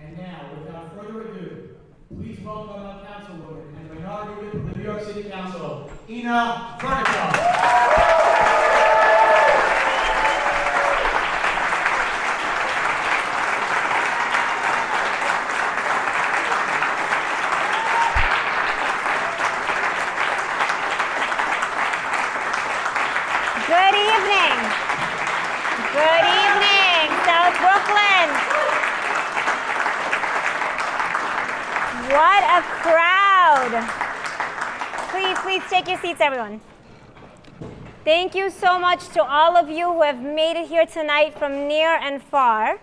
And now, without further ado, please welcome our Councilwoman and Minority Whip of the New York City Council, Inna Vernikov. Good evening. Good evening, South Brooklyn. What a crowd. Please take your seats, everyone. Thank you so much to all of you who have made it here tonight from near and far.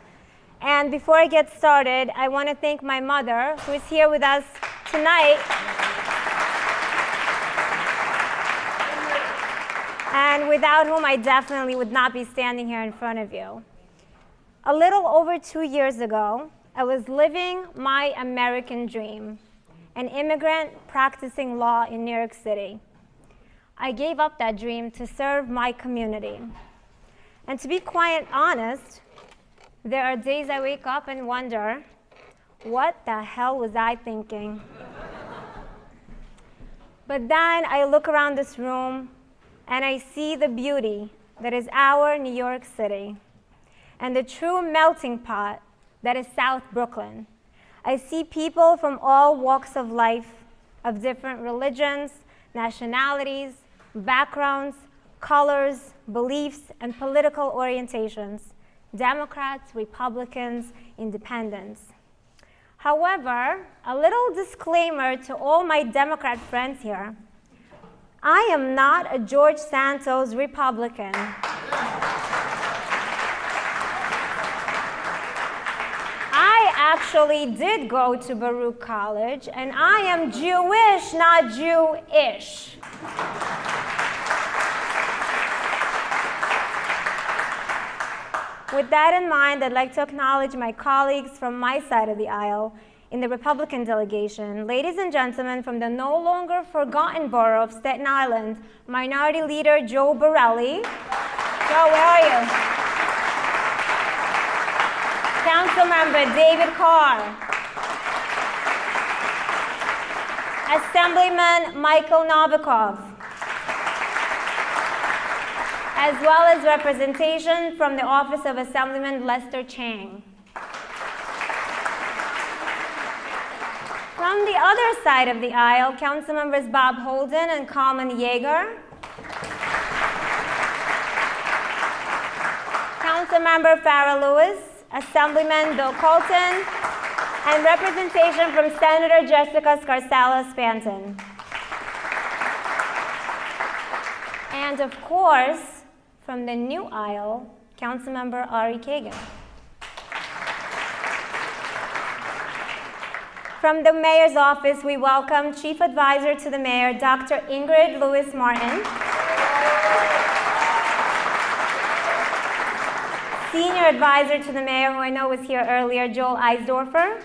And before I get started, I want to thank my mother, who is here with us tonight, and without whom I definitely would not be standing here in front of you. A little over 2 years ago, I was living my American dream, an immigrant practicing law in New York City. I gave up that dream to serve my community. And to be quite honest, there are days I wake up and wonder, what the hell was I thinking? But then I look around this room and I see the beauty that is our New York City and the true melting pot that is South Brooklyn. I see people from all walks of life, of different religions, nationalities, backgrounds, colors, beliefs, and political orientations, Democrats, Republicans, Independents. However, a little disclaimer to all my Democrat friends here. I am not a George Santos Republican. I actually did go to Baruch College, and I am Jewish, not Jewish. With that in mind, I'd like to acknowledge my colleagues from my side of the aisle in the Republican delegation. Ladies and gentlemen, from the no longer forgotten borough of Staten Island, Minority Leader Joe Borelli. Joe, where are you? Councilmember David Carr. Assemblyman Michael Novikov. As well as representation from the office of Assemblyman Lester Chang. From the other side of the aisle, Councilmembers Bob Holden and Carmen Yeager. Councilmember Farrah Lewis, Assemblyman Bill Colton, and representation from Senator Jessica Scarsella-Spanton. And of course, from the new aisle, Councilmember Ari Kagan. From the mayor's office, we welcome Chief Advisor to the Mayor, Dr. Ingrid Lewis Martin. Senior Advisor to the Mayor, who I know was here earlier, Joel Eisdorfer.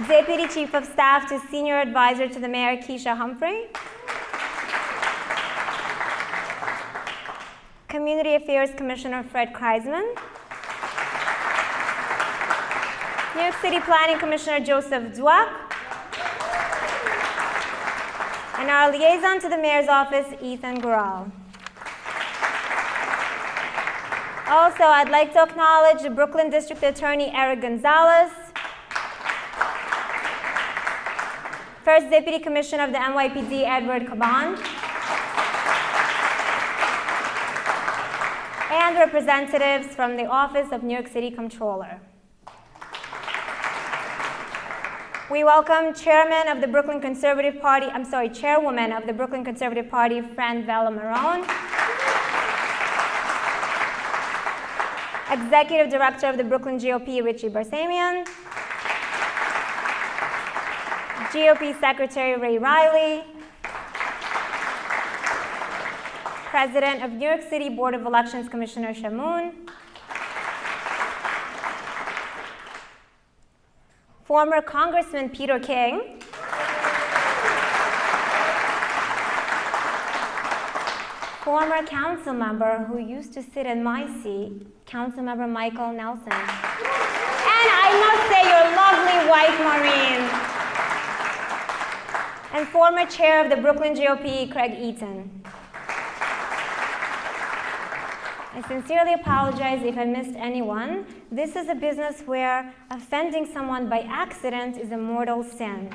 Deputy Chief of Staff to Senior Advisor to the Mayor, Keisha Humphrey. Community Affairs Commissioner Fred Kreisman. New York City Planning Commissioner Joseph Dweck. And our liaison to the Mayor's office, Ethan Gural. Also, I'd like to acknowledge the Brooklyn District Attorney Eric Gonzalez, First Deputy Commissioner of the NYPD Edward Caban, and representatives from the Office of New York City Comptroller. We welcome Chairwoman of the Brooklyn Conservative Party, Fran Vella-Marone. Executive Director of the Brooklyn GOP, Richie Barsamian. GOP Secretary Ray Riley. President of New York City Board of Elections, Commissioner Shamoon. Former Congressman Peter King. Former council member who used to sit in my seat, Councilmember Michael Nelson. And I must say, your lovely wife, Maureen. And former chair of the Brooklyn GOP, Craig Eaton. I sincerely apologize if I missed anyone. This is a business where offending someone by accident is a mortal sin.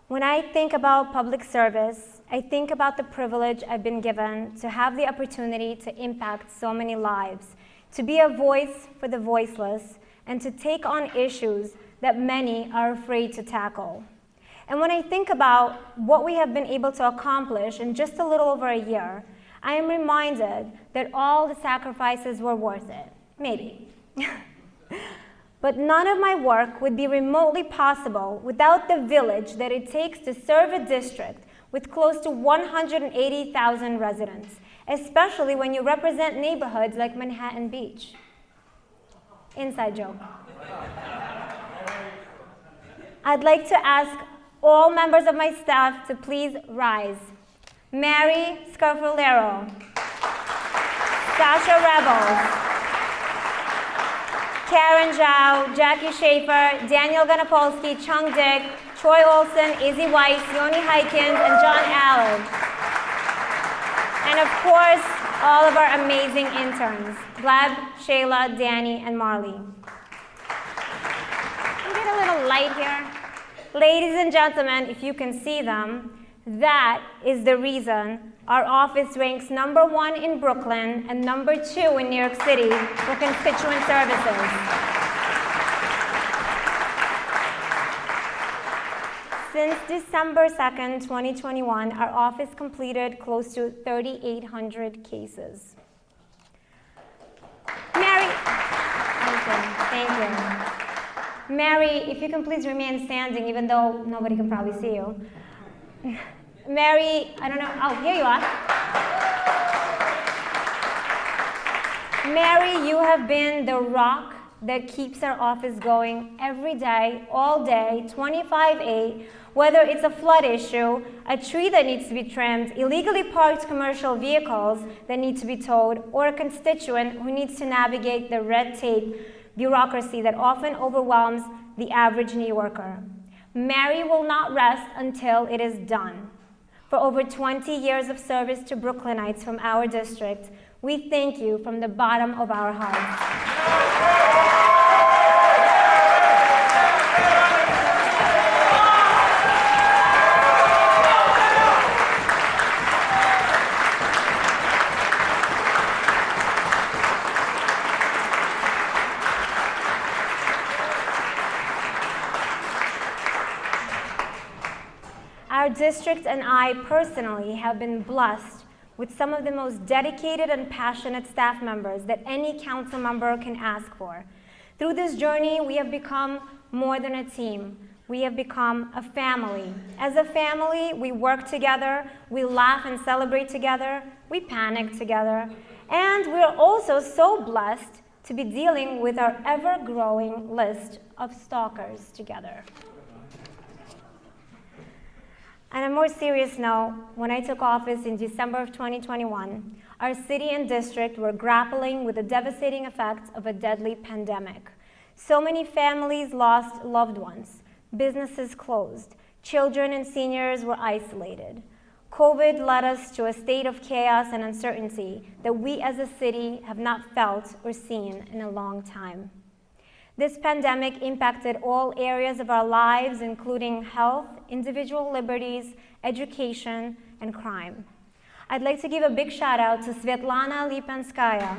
When I think about public service, I think about the privilege I've been given to have the opportunity to impact so many lives, to be a voice for the voiceless, and to take on issues that many are afraid to tackle. And when I think about what we have been able to accomplish in just a little over a year, I am reminded that all the sacrifices were worth it. Maybe. But none of my work would be remotely possible without the village that it takes to serve a district with close to 180,000 residents, especially when you represent neighborhoods like Manhattan Beach. Inside joke. I'd like to ask all members of my staff to please rise. Mary Scarfolero, Sasha Rebels, Karen Zhao, Jackie Schaefer, Daniel Ganapolsky, Chung Dick, Troy Olson, Izzy Weiss, Yoni Heikins, and John Allen. And of course, all of our amazing interns, Gleb, Shayla, Danny, and Marley. Can we get a little light here? Ladies and gentlemen, if you can see them, that is the reason our office ranks #1 in Brooklyn and #2 in New York City for constituent services. Since December 2nd, 2021, our office completed close to 3,800 cases. Mary, thank you. Mary, if you can please remain standing, even though nobody can probably see you. Mary, I don't know, oh, here you are. Mary, you have been the rock that keeps our office going every day, all day, 25/8, whether it's a flood issue, a tree that needs to be trimmed, illegally parked commercial vehicles that need to be towed, or a constituent who needs to navigate the red tape bureaucracy that often overwhelms the average New Yorker. Mary will not rest until it is done. For over 20 years of service to Brooklynites from our district, we thank you from the bottom of our hearts. Our district and I personally have been blessed with some of the most dedicated and passionate staff members that any council member can ask for. Through this journey, we have become more than a team. We have become a family. As a family, we work together, we laugh and celebrate together, we panic together, and we are also so blessed to be dealing with our ever-growing list of stalkers together. On a more serious note, when I took office in December of 2021, our city and district were grappling with the devastating effects of a deadly pandemic. So many families lost loved ones, businesses closed, children and seniors were isolated. COVID led us to a state of chaos and uncertainty that we as a city have not felt or seen in a long time. This pandemic impacted all areas of our lives, including health, individual liberties, education, and crime. I'd like to give a big shout out to Svetlana Lipanskaya.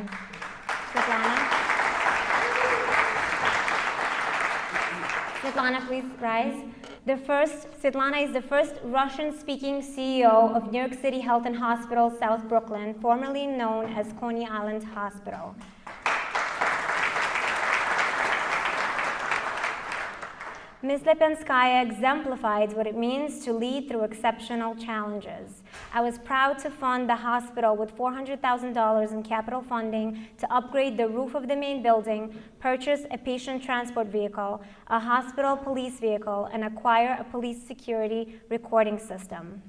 Svetlana, please rise. Svetlana is the first Russian-speaking CEO of New York City Health and Hospital South Brooklyn, formerly known as Coney Island Hospital. Ms. Lipanskaya exemplified what it means to lead through exceptional challenges. I was proud to fund the hospital with $400,000 in capital funding to upgrade the roof of the main building, purchase a patient transport vehicle, a hospital police vehicle, and acquire a police security recording system.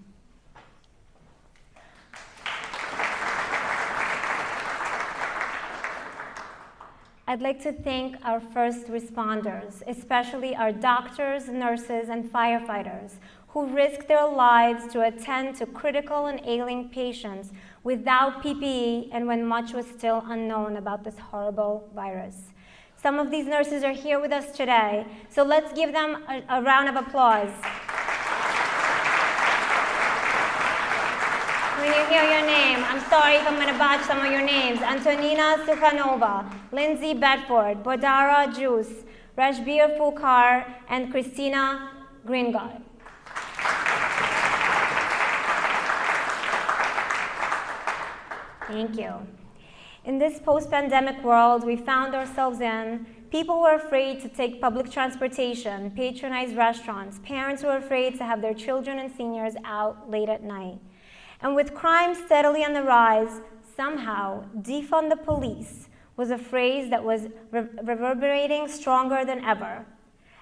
I'd like to thank our first responders, especially our doctors, nurses, and firefighters who risked their lives to attend to critical and ailing patients without PPE and when much was still unknown about this horrible virus. Some of these nurses are here with us today, so let's give them a round of applause. When you hear your name, I'm sorry if I'm going to botch some of your names. Antonina Sukhanova, Lindsay Bedford, Bodara Juice, Rashbir Fukar, and Christina Gringott. Thank you. In this post-pandemic world we found ourselves in, people were afraid to take public transportation, patronize restaurants, parents were afraid to have their children and seniors out late at night. And with crime steadily on the rise, somehow, defund the police was a phrase that was reverberating stronger than ever.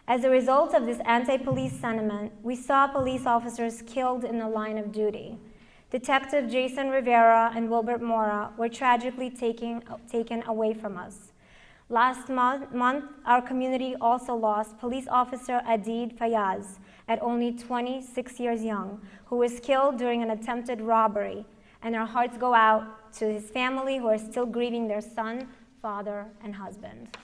As a result of this anti-police sentiment, we saw police officers killed in the line of duty. Detective Jason Rivera and Wilbert Mora were tragically taken away from us. Last month, our community also lost police officer Adid Fayaz, at only 26 years young, who was killed during an attempted robbery, and our hearts go out to his family who are still grieving their son, father, and husband.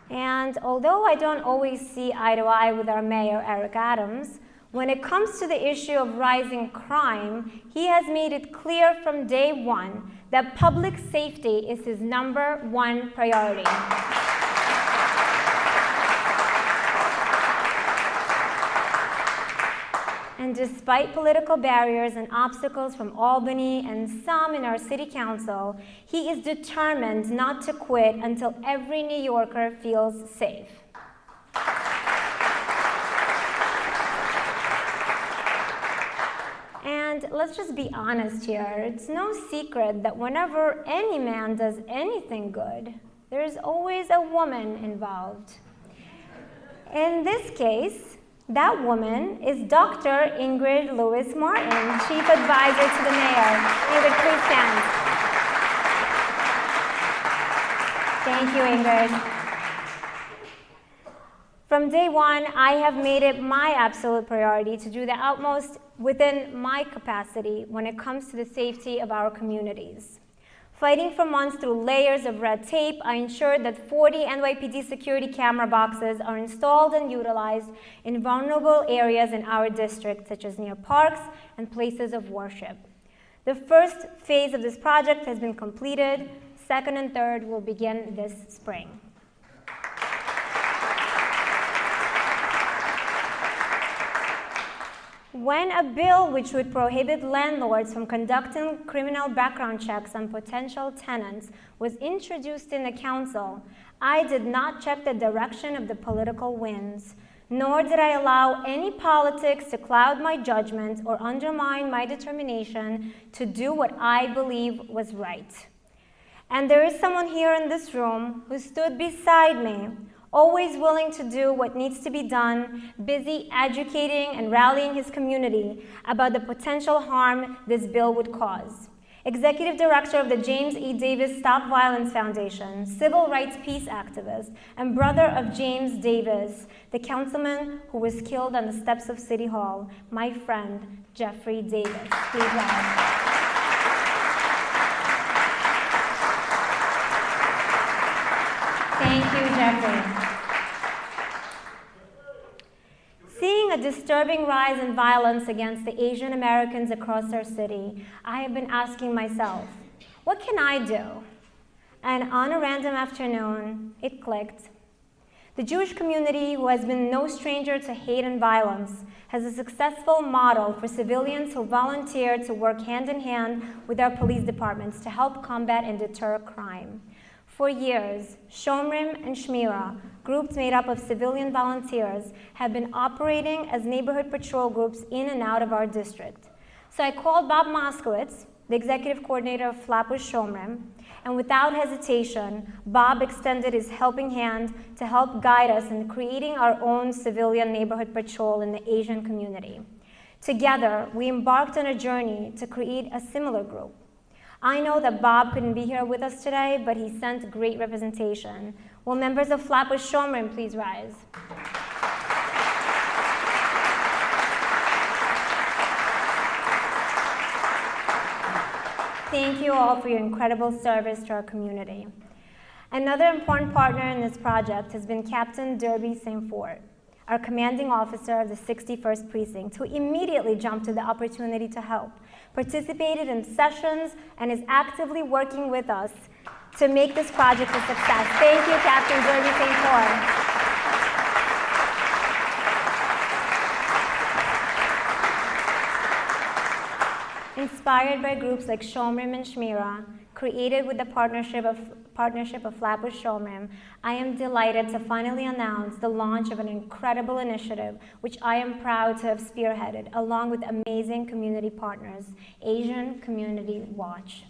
And although I don't always see eye to eye with our mayor, Eric Adams, when it comes to the issue of rising crime, he has made it clear from day one that public safety is his #1 priority. And despite political barriers and obstacles from Albany and some in our city council, he is determined not to quit until every New Yorker feels safe. And let's just be honest here, it's no secret that whenever any man does anything good, there's always a woman involved. In this case, that woman is Dr. Ingrid Lewis-Martin, Chief Advisor to the Mayor. Ingrid, please stand. Thank you, Ingrid. From day one, I have made it my absolute priority to do the utmost within my capacity when it comes to the safety of our communities. Fighting for months through layers of red tape, I ensured that 40 NYPD security camera boxes are installed and utilized in vulnerable areas in our district, such as near parks and places of worship. The first phase of this project has been completed. Second and third will begin this spring. When a bill which would prohibit landlords from conducting criminal background checks on potential tenants was introduced in the council, I did not check the direction of the political winds, nor did I allow any politics to cloud my judgment or undermine my determination to do what I believe was right. And there is someone here in this room who stood beside me, always willing to do what needs to be done, busy educating and rallying his community about the potential harm this bill would cause. Executive Director of the James E. Davis Stop Violence Foundation, civil rights peace activist, and brother of James Davis, the councilman who was killed on the steps of City Hall, my friend, Jeffrey Davis. Please rise. Thank you, Jeffrey. Seeing a disturbing rise in violence against the Asian Americans across our city, I have been asking myself, what can I do? And on a random afternoon, it clicked. The Jewish community, who has been no stranger to hate and violence, has a successful model for civilians who volunteer to work hand in hand with our police departments to help combat and deter crime. For years, Shomrim and Shmira, groups made up of civilian volunteers, have been operating as neighborhood patrol groups in and out of our district. So I called Bob Moskowitz, the executive coordinator of Flatbush Shomrim, and without hesitation, Bob extended his helping hand to help guide us in creating our own civilian neighborhood patrol in the Asian community. Together, we embarked on a journey to create a similar group. I know that Bob couldn't be here with us today, but he sent great representation. Will members of Flatbush Shomrim please rise? Thank you all for your incredible service to our community. Another important partner in this project has been Captain Derby St. Fort, our commanding officer of the 61st Precinct, who immediately jumped to the opportunity to help, participated in sessions, and is actively working with us to make this project a success. Thank you, Captain Derby St. Fort. Inspired by groups like Shomrim and Shmira, created with the partnership of Flatbush Shomrim, I am delighted to finally announce the launch of an incredible initiative, which I am proud to have spearheaded, along with amazing community partners, Asian Community Watch.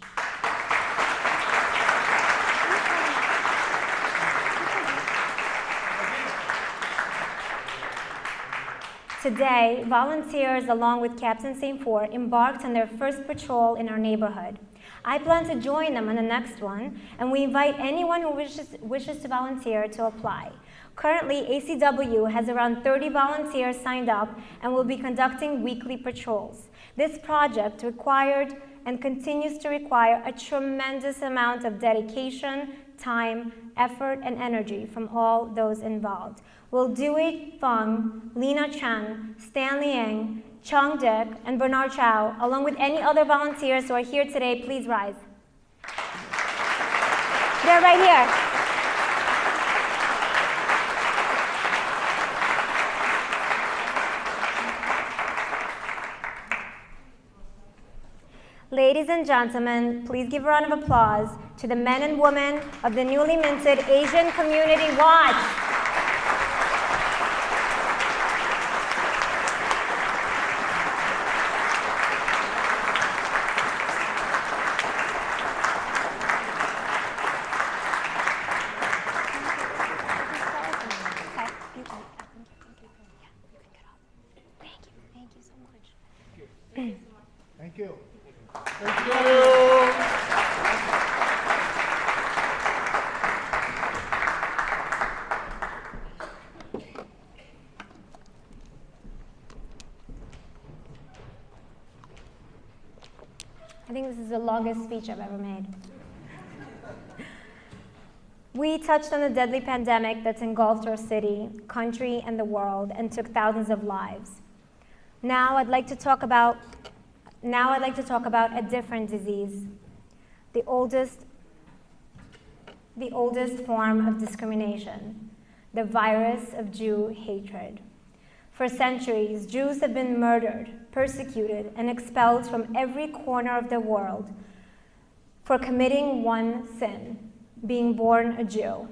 Today, volunteers, along with Captain St. Fort, embarked on their first patrol in our neighborhood. I plan to join them on the next one, and we invite anyone who wishes to volunteer to apply. Currently, ACW has around 30 volunteers signed up and will be conducting weekly patrols. This project required and continues to require a tremendous amount of dedication, time, effort, and energy from all those involved. Will Dewey Fung, Lena Chen, Stanley Ng, Chung Dick, and Bernard Chow, along with any other volunteers who are here today, please rise. They're right here. Ladies and gentlemen, please give a round of applause to the men and women of the newly minted Asian Community Watch. Thank you. Thank you. I think this is the longest speech I've ever made. We touched on the deadly pandemic that's engulfed our city, country, and the world, and took thousands of lives. Now I'd like to talk about a different disease, the oldest form of discrimination, the virus of Jew hatred. For centuries, Jews have been murdered, persecuted, and expelled from every corner of the world for committing one sin, being born a Jew.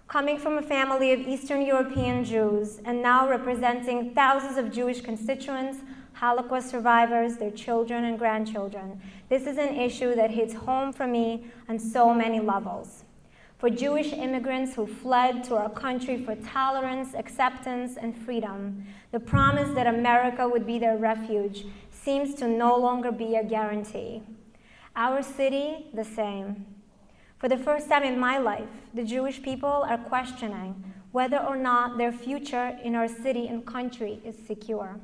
Coming from a family of Eastern European Jews and now representing thousands of Jewish constituents, Holocaust survivors, their children and grandchildren, this is an issue that hits home for me on so many levels. For Jewish immigrants who fled to our country for tolerance, acceptance, and freedom, the promise that America would be their refuge seems to no longer be a guarantee. Our city, the same. For the first time in my life, the Jewish people are questioning whether or not their future in our city and country is secure.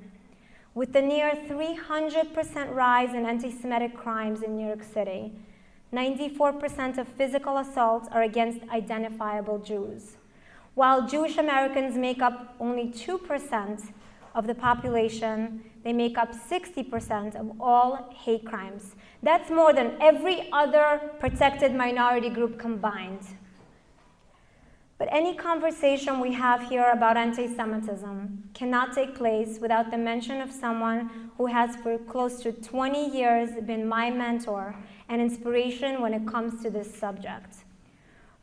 With the near 300% rise in anti-Semitic crimes in New York City, 94% of physical assaults are against identifiable Jews. While Jewish Americans make up only 2% of the population, they make up 60% of all hate crimes. That's more than every other protected minority group combined. But any conversation we have here about anti-Semitism cannot take place without the mention of someone who has for close to 20 years been my mentor and inspiration when it comes to this subject.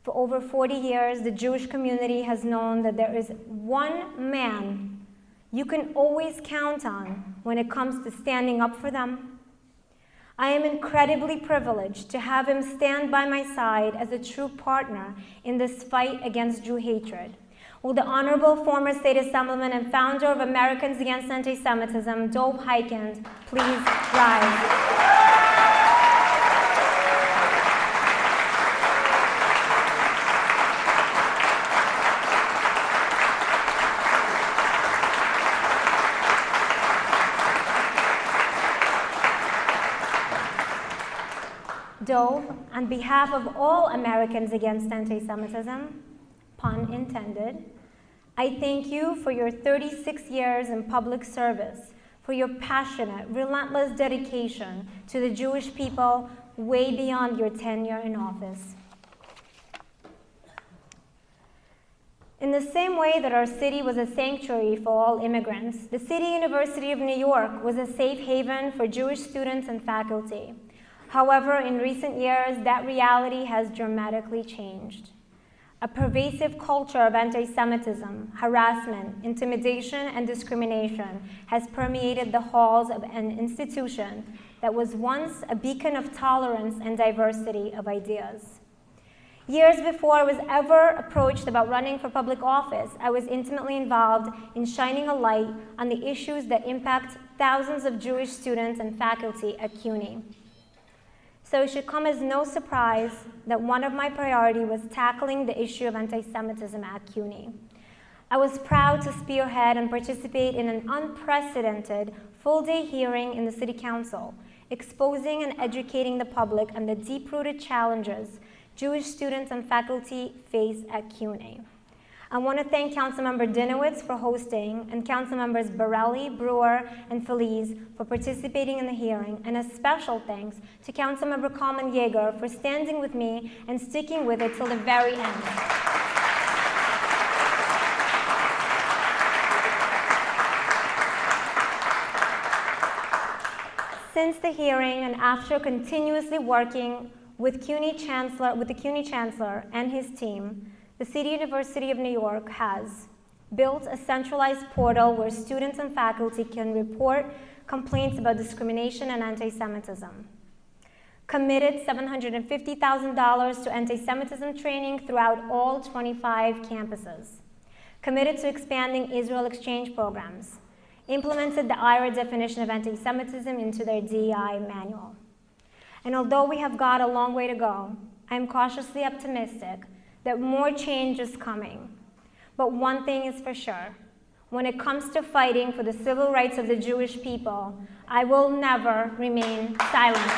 For over 40 years, the Jewish community has known that there is one man you can always count on when it comes to standing up for them. I am incredibly privileged to have him stand by my side as a true partner in this fight against Jew hatred. Will the Honorable former State Assemblyman and founder of Americans Against Anti-Semitism, Dov Hikind, please rise? Dov, on behalf of all Americans Against Anti-Semitism, pun intended, I thank you for your 36 years in public service, for your passionate, relentless dedication to the Jewish people way beyond your tenure in office. In the same way that our city was a sanctuary for all immigrants, the City University of New York was a safe haven for Jewish students and faculty. However, in recent years, that reality has dramatically changed. A pervasive culture of anti-Semitism, harassment, intimidation, and discrimination has permeated the halls of an institution that was once a beacon of tolerance and diversity of ideas. Years before I was ever approached about running for public office, I was intimately involved in shining a light on the issues that impact thousands of Jewish students and faculty at CUNY. So it should come as no surprise that one of my priorities was tackling the issue of anti-Semitism at CUNY. I was proud to spearhead and participate in an unprecedented full-day hearing in the City Council, exposing and educating the public on the deep-rooted challenges Jewish students and faculty face at CUNY. I want to thank Councilmember Dinowitz for hosting, and Councilmembers Borelli, Brewer, and Feliz for participating in the hearing, and a special thanks to Councilmember Kalman Yeager for standing with me and sticking with it till the very end. Since the hearing, and after continuously working with the CUNY Chancellor and his team, the City University of New York has built a centralized portal where students and faculty can report complaints about discrimination and anti-Semitism, committed $750,000 to anti-Semitism training throughout all 25 campuses, committed to expanding Israel exchange programs, implemented the IRA definition of anti-Semitism into their DEI manual. And although we have got a long way to go, I am cautiously optimistic that more change is coming. But one thing is for sure, when it comes to fighting for the civil rights of the Jewish people, I will never remain silent.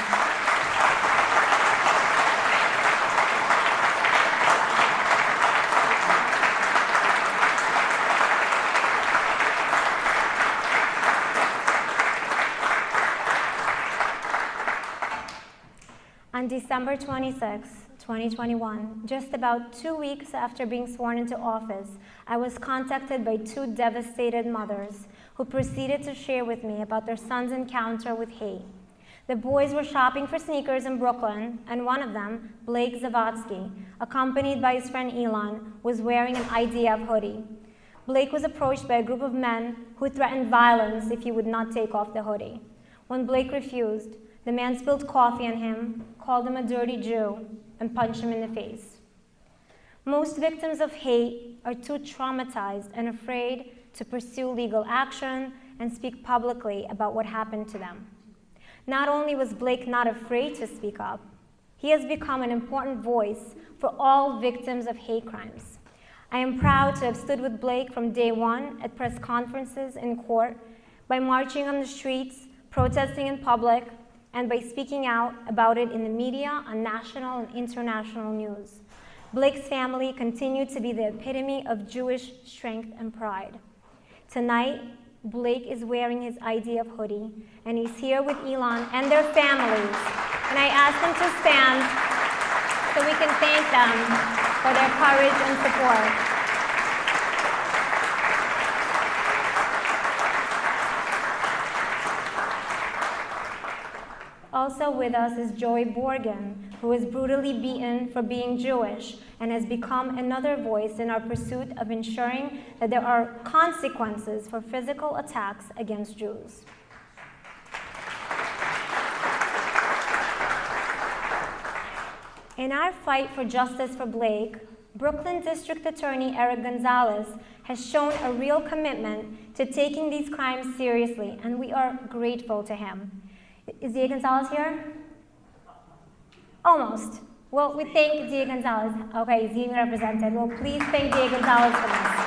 On December 26, 2021, just about 2 weeks after being sworn into office, I was contacted by two devastated mothers who proceeded to share with me about their son's encounter with hate. The boys were shopping for sneakers in Brooklyn, and one of them, Blake Zavatsky, accompanied by his friend Elon, was wearing an IDF hoodie. Blake was approached by a group of men who threatened violence if he would not take off the hoodie. When Blake refused, the man spilled coffee on him, called him a dirty Jew, and punched him in the face. Most victims of hate are too traumatized and afraid to pursue legal action and speak publicly about what happened to them. Not only was Blake not afraid to speak up, he has become an important voice for all victims of hate crimes. I am proud to have stood with Blake from day one at press conferences in court, by marching on the streets, protesting in public, and by speaking out about it in the media, on national and international news. Blake's family continued to be the epitome of Jewish strength and pride. Tonight, Blake is wearing his IDF hoodie, and he's here with Elon and their families. And I ask them to stand so we can thank them for their courage and support. Also with us is Joy Borgen, who was brutally beaten for being Jewish and has become another voice in our pursuit of ensuring that there are consequences for physical attacks against Jews. In our fight for justice for Blake, Brooklyn District Attorney Eric Gonzalez has shown a real commitment to taking these crimes seriously, and we are grateful to him. Is DA Gonzalez here? Almost. Well, we thank DA Gonzalez. Okay, he's being represented. Well, please thank DA Gonzalez for this.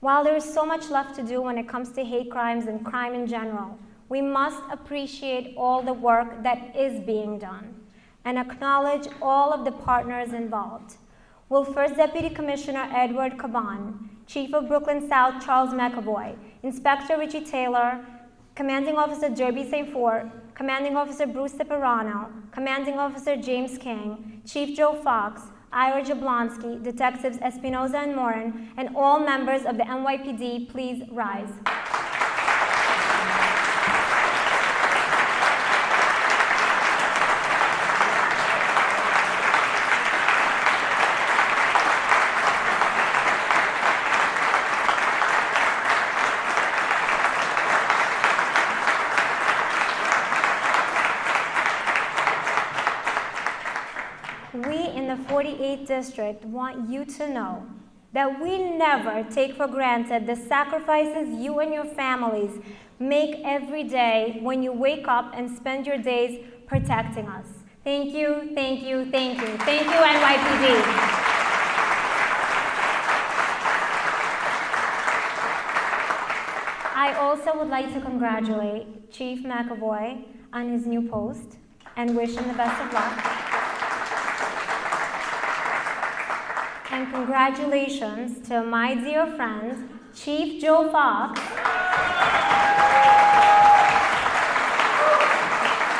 While there is so much left to do when it comes to hate crimes and crime in general, we must appreciate all the work that is being done and acknowledge all of the partners involved. Will First Deputy Commissioner Edward Caban, Chief of Brooklyn South Charles McAvoy, Inspector Richie Taylor, Commanding Officer Derby St. Fort, Commanding Officer Bruce Cipriano, Commanding Officer James King, Chief Joe Fox, Ira Jablonski, Detectives Espinoza and Morin, and all members of the NYPD, please rise. We in the 48th District want you to know that we never take for granted the sacrifices you and your families make every day when you wake up and spend your days protecting us. Thank you, thank you, thank you. Thank you, NYPD. I also would like to congratulate Chief McAvoy on his new post and wish him the best of luck. And congratulations to my dear friend, Chief Joe Fox,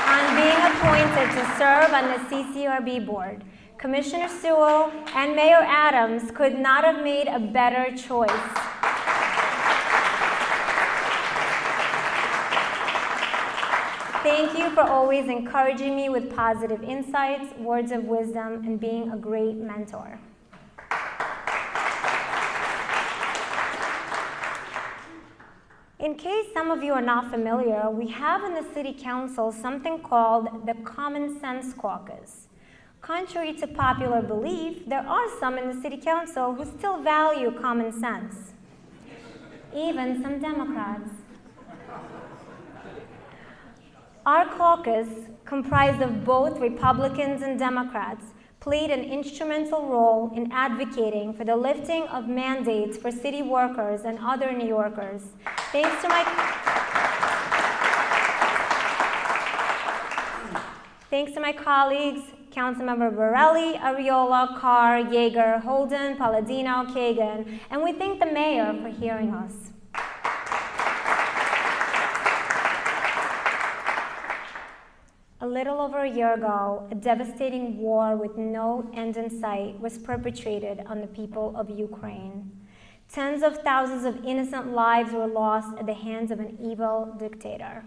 on being appointed to serve on the CCRB board. Commissioner Sewell and Mayor Adams could not have made a better choice. Thank you for always encouraging me with positive insights, words of wisdom, and being a great mentor. In case some of you are not familiar, we have in the City Council something called the Common Sense Caucus. Contrary to popular belief, there are some in the City Council who still value common sense. Even some Democrats. Our caucus, comprised of both Republicans and Democrats, played an instrumental role in advocating for the lifting of mandates for city workers and other New Yorkers. Thanks to my colleagues, Councilmember Borelli, Ariola, Carr, Yeager, Holden, Palladino, Kagan, and we thank the mayor for hearing us. A little over a year ago, a devastating war with no end in sight was perpetrated on the people of Ukraine. Tens of thousands of innocent lives were lost at the hands of an evil dictator.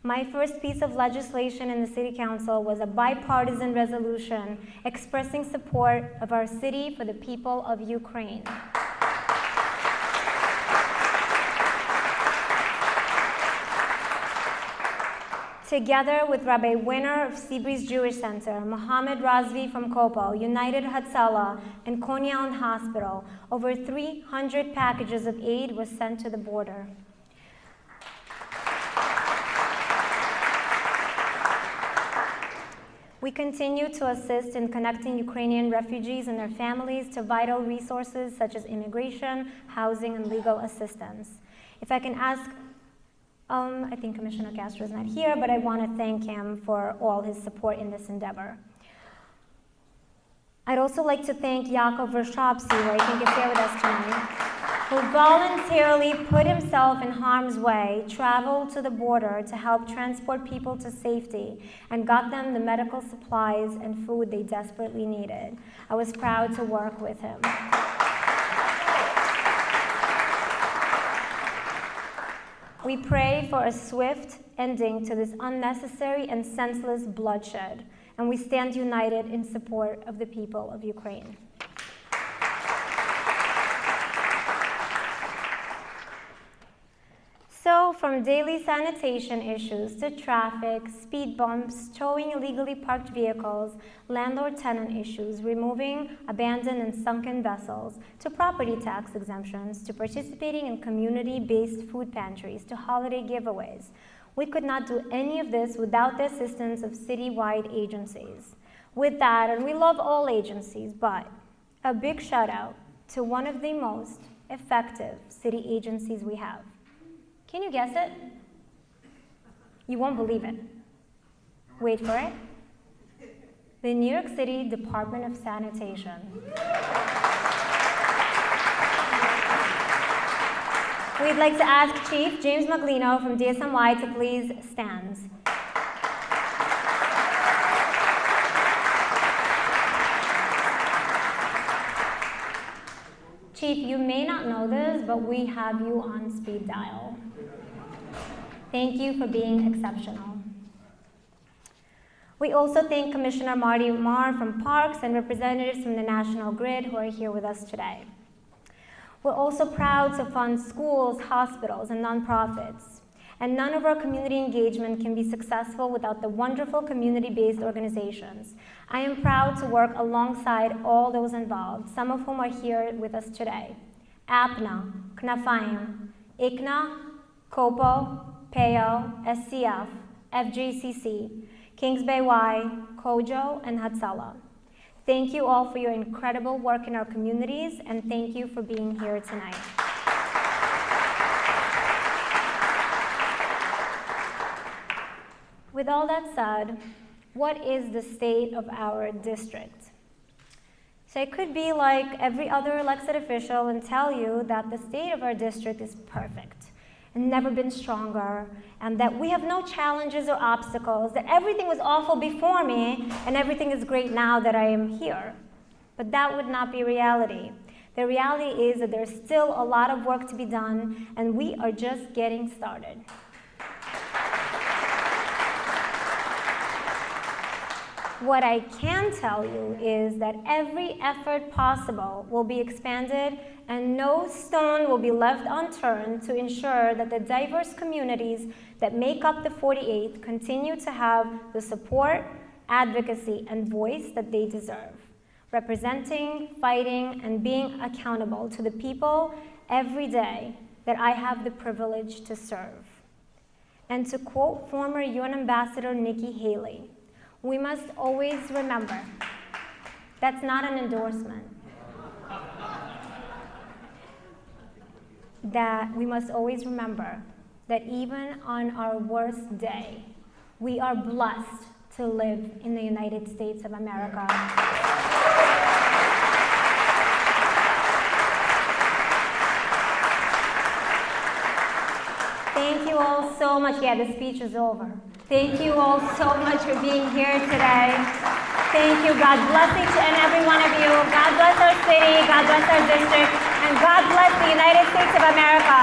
My first piece of legislation in the City Council was a bipartisan resolution expressing support of our city for the people of Ukraine. Together with Rabbi Winner of Seabreeze Jewish Center, Mohammed Razvi from Kopo, United Hatzalah, and Coney Island Hospital, over 300 packages of aid were sent to the border. We continue to assist in connecting Ukrainian refugees and their families to vital resources such as immigration, housing, and legal assistance. If I can ask, I think Commissioner Castro is not here, but I want to thank him for all his support in this endeavor. I'd also like to thank Yaakov Rashapsi, who I think is here with us tonight, who voluntarily put himself in harm's way, traveled to the border to help transport people to safety, and got them the medical supplies and food they desperately needed. I was proud to work with him. We pray for a swift ending to this unnecessary and senseless bloodshed, and we stand united in support of the people of Ukraine. So from daily sanitation issues to traffic, speed bumps, towing illegally parked vehicles, landlord-tenant issues, removing abandoned and sunken vessels, to property tax exemptions, to participating in community-based food pantries, to holiday giveaways. We could not do any of this without the assistance of citywide agencies. With that, and we love all agencies, but a big shout out to one of the most effective city agencies we have. Can you guess it? You won't believe it. Wait for it. The New York City Department of Sanitation. We'd like to ask Chief James Maglino from DSNY to please stand. Chief, you may not know this, but we have you on speed dial. Thank you for being exceptional. We also thank Commissioner Marty Umar from Parks and representatives from the National Grid who are here with us today. We're also proud to fund schools, hospitals, and nonprofits. And none of our community engagement can be successful without the wonderful community-based organizations. I am proud to work alongside all those involved, some of whom are here with us today. APNA, Knafayim, ICNA, COPO, PEO, SCF, FGCC, Kings Bay Y, COJO, and Hatzalah. Thank you all for your incredible work in our communities, and thank you for being here tonight. With all that said, what is the state of our district? So I could be like every other elected official and tell you that the state of our district is perfect and never been stronger, and that we have no challenges or obstacles, that everything was awful before me and everything is great now that I am here. But that would not be reality. The reality is that there's still a lot of work to be done, and we are just getting started. What I can tell you is that every effort possible will be expanded and no stone will be left unturned to ensure that the diverse communities that make up the 48th continue to have the support, advocacy, and voice that they deserve, representing, fighting, and being accountable to the people every day that I have the privilege to serve. And to quote former UN Ambassador Nikki Haley, we must always remember, that's not an endorsement, that we must always remember that even on our worst day, we are blessed to live in the United States of America. Thank you all so much. Yeah, the speech is over. Thank you all so much for being here today. Thank you. God bless each and every one of you. God bless our city. God bless our district. And God bless the United States of America.